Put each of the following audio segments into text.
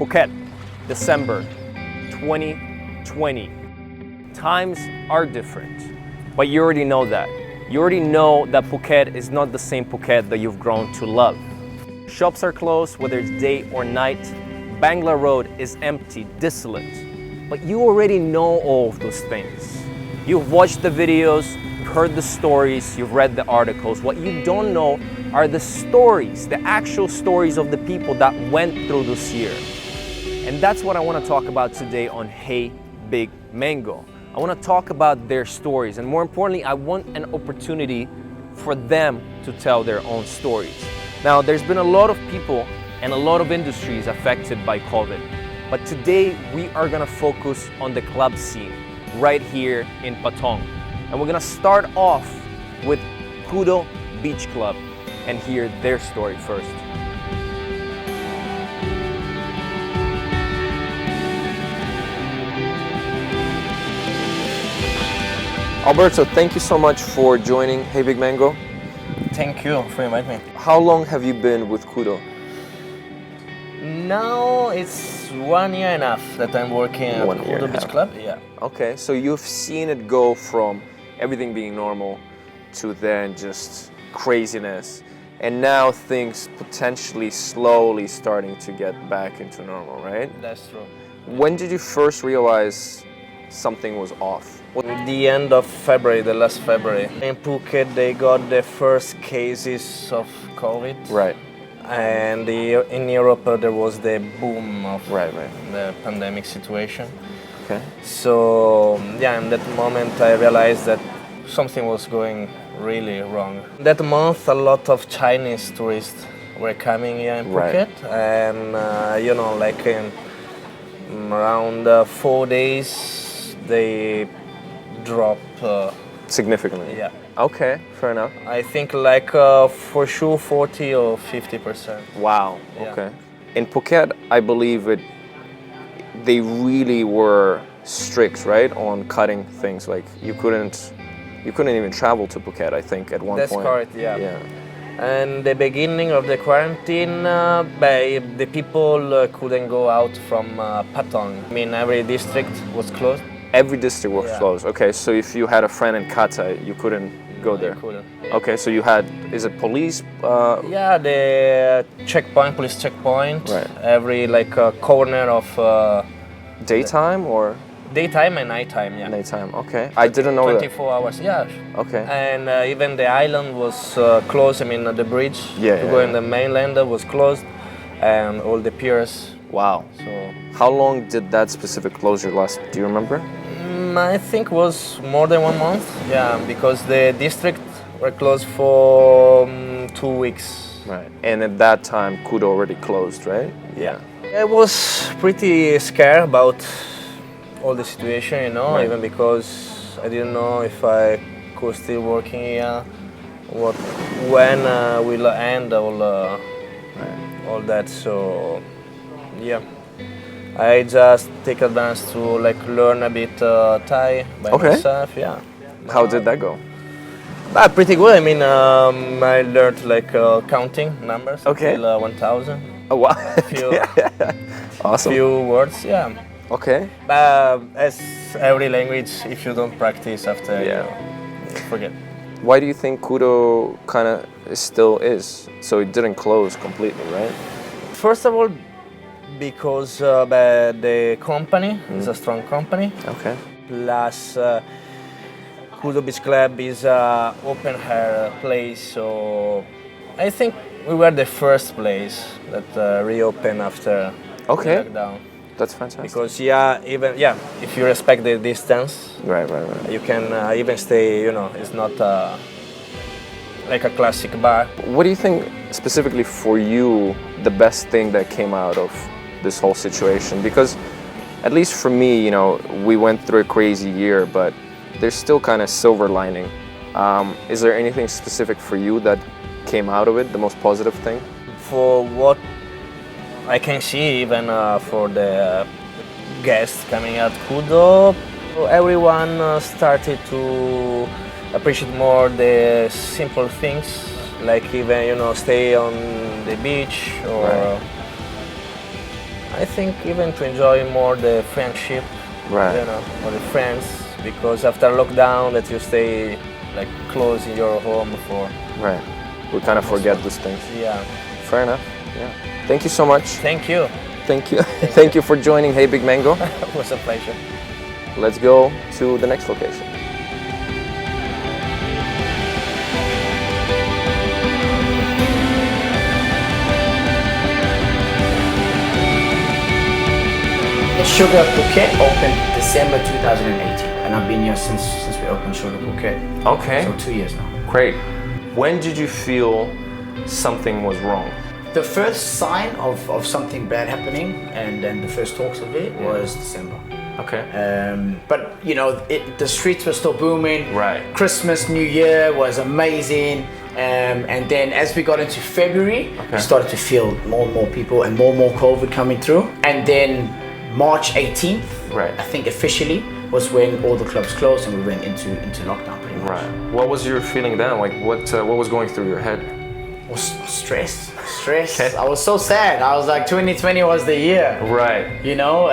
Phuket, December 2020. Times are different, but you already know that. You already know that Phuket is not the same Phuket that you've grown to love. Shops are closed, whether it's day or night. Bangla Road is empty, desolate. But you already know all of those things. You've watched the videos, you've heard the stories, you've read the articles. What you don't know are the stories, the actual stories of the people that went through this year. And that's what I want to talk about today on Hey Big Mango. I want to talk about their stories, and more importantly, I want an opportunity for them to tell their own stories. Now, there's been a lot of people and a lot of industries affected by COVID, but today we are going to focus on the club scene right here in Patong. And we're going to start off with Kudo Beach Club and hear their story first. Alberto, thank you so much for joining Hey Big Mango. Thank you for inviting me. How long have you been with Kudo? Now it's 1 year and a half that I'm working at Kudo Beach Club. Yeah. Okay, so you've seen it go from everything being normal to then just craziness, and now things potentially slowly starting to get back into normal, right? That's true. When did you first realize something was off? The end of February, the last February. In Phuket, they got the first cases of COVID. Right. And in Europe, there was the boom of the pandemic situation. Okay. So, yeah, in that moment, I realized that something was going really wrong. That month, a lot of Chinese tourists were coming here in Phuket. And, like in around 4 days, they drop significantly. Yeah. Okay, fair enough. I think for sure 40 or 50%. Wow. Yeah. Okay. In Phuket, I believe they really were strict, right, on cutting things. Like you couldn't even travel to Phuket, I think, at one point. That's correct. Yeah. Yeah. And the beginning of the quarantine, the people couldn't go out from Patong. I mean, every district was closed. Every district was closed. Okay, so if you had a friend in Kata, you couldn't go there. You couldn't. Okay, so you had, is it police? Yeah, the police checkpoint. Right. Every corner of. Daytime or? Daytime and nighttime. Yeah. Nighttime. Okay, I didn't know 24 hours. Yeah. Okay. And even the island was closed. I mean, the bridge to go in the mainland was closed, and all the piers. Wow. So. How long did that specific closure last? Do you remember? I think was more than 1 month. Yeah, because the district were closed for 2 weeks. Right. And at that time, Kudo already closed, right? Yeah. I was pretty scared about all the situation, Right. even because I didn't know if I could still working here, when will end all that. So, yeah. I just take advantage to learn a bit Thai by myself. Yeah. How did that go? Pretty good. I mean, I learned counting numbers till 1,000. Oh wow! Few, awesome. Few words. Yeah. Okay. As every language, if you don't practice after, you forget. Why do you think Kudo kind of still is? So it didn't close completely, right? First of all, because the company is a strong company. Okay. Plus, Kudo Beach Club is an open-air place, so I think we were the first place that reopened after the lockdown. That's fantastic. Because if you respect the distance, right, you can even stay. It's not like a classic bar. What do you think specifically for you the best thing that came out of this whole situation? Because at least for me, we went through a crazy year, but there's still kind of silver lining. Is there anything specific for you that came out of it, the most positive thing? For what I can see, even for the guests coming at Kudo, everyone started to appreciate more the simple things, like even stay on the beach or. Right. I think even to enjoy more the friendship, Right. you know, or the friends, because after lockdown that you stay like close in your home for. Right. We kind of forget these things. Yeah. Fair enough. Yeah. Thank you so much. Thank you. Thank you. Thank you for joining Hey Big Mango. It was a pleasure. Let's go to the next location. Sugar Phuket opened December 2018, and I've been here since we opened Sugar Phuket. Okay. So 2 years now. Great. When did you feel something was wrong? The first sign of something bad happening, and then the first talks of it was December. Okay. But you know, the streets were still booming. Right. Christmas, New Year was amazing. And then as we got into February, we started to feel more and more people and more COVID coming through. And then March 18th, Right. I think officially, was when all the clubs closed and we went into lockdown pretty much. Right. What was your feeling then? Like what was going through your head? Was stress. Okay. I was so sad. I was like, 2020 was the year. Right. You know,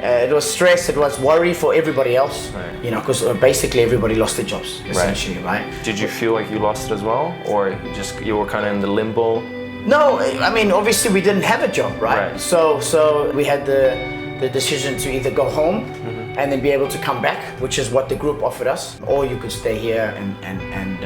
it was stress. It was worry for everybody else. Right. You know, because basically everybody lost their jobs essentially, right? Did you feel like you lost it as well, or just you were kind of in the limbo? No, I mean obviously we didn't have a job, right? Right. So we had the decision to either go home and then be able to come back, which is what the group offered us, or you could stay here and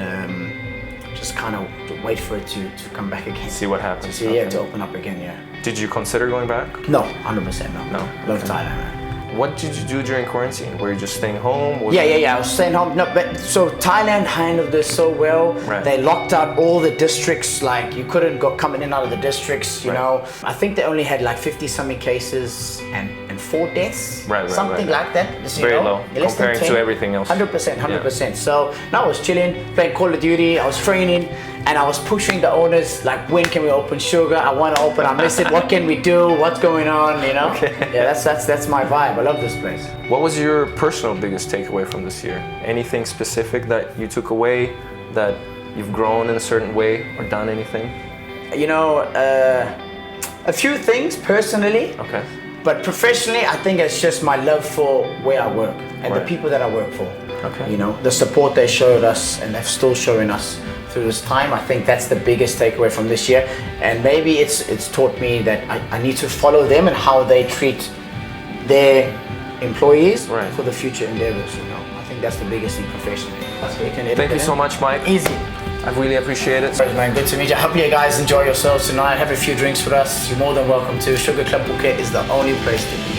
just kind of wait for it to come back again. See what happens. See, yeah, to open up again, yeah. Did you consider going back? No, 100% no. No? Love Thailand, man. What did you do during quarantine? Were you just staying home? Was Yeah. I was staying home. No, but so Thailand handled this so well. Right. They locked out all the districts. Like you couldn't go coming in and out of the districts. You Right. know, I think they only had like 50 something cases and 4 deaths. Right, something right. like that. You Very know? low Less than comparing to 10. everything else. 100%, 100%. So now I was chilling, playing Call of Duty. I was training, and I was pushing the owners like, when can we open Sugar? I want to open. I miss it. What can we do? What's going on? You know? Okay. Yeah, that's my vibe. I love this place. What was your personal biggest takeaway from this year? Anything specific that you took away, that you've grown in a certain way or done anything? You know, a few things personally, Okay. but professionally, I think it's just my love for where I work and the Right. people that I work for. Okay. You know, the support they showed us and they're still showing us through this time. I think that's the biggest takeaway from this year. And maybe it's taught me that I need to follow them and how they treat their employees Right. for the future endeavors. You know, I think that's the biggest thing professionally. Thank you so much, Mike. Easy. I really appreciate it. Right, man, good to meet you. I hope you guys enjoy yourselves tonight. Have a few drinks with us. You're more than welcome to. Sugar Club Phuket is the only place to be.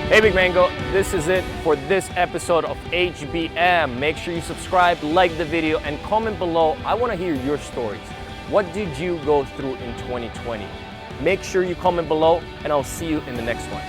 Hey Big Mango, this is it for this episode of HBM. Make sure you subscribe, like the video, and comment below. I want to hear your stories. What did you go through in 2020? Make sure you comment below, and I'll see you in the next one.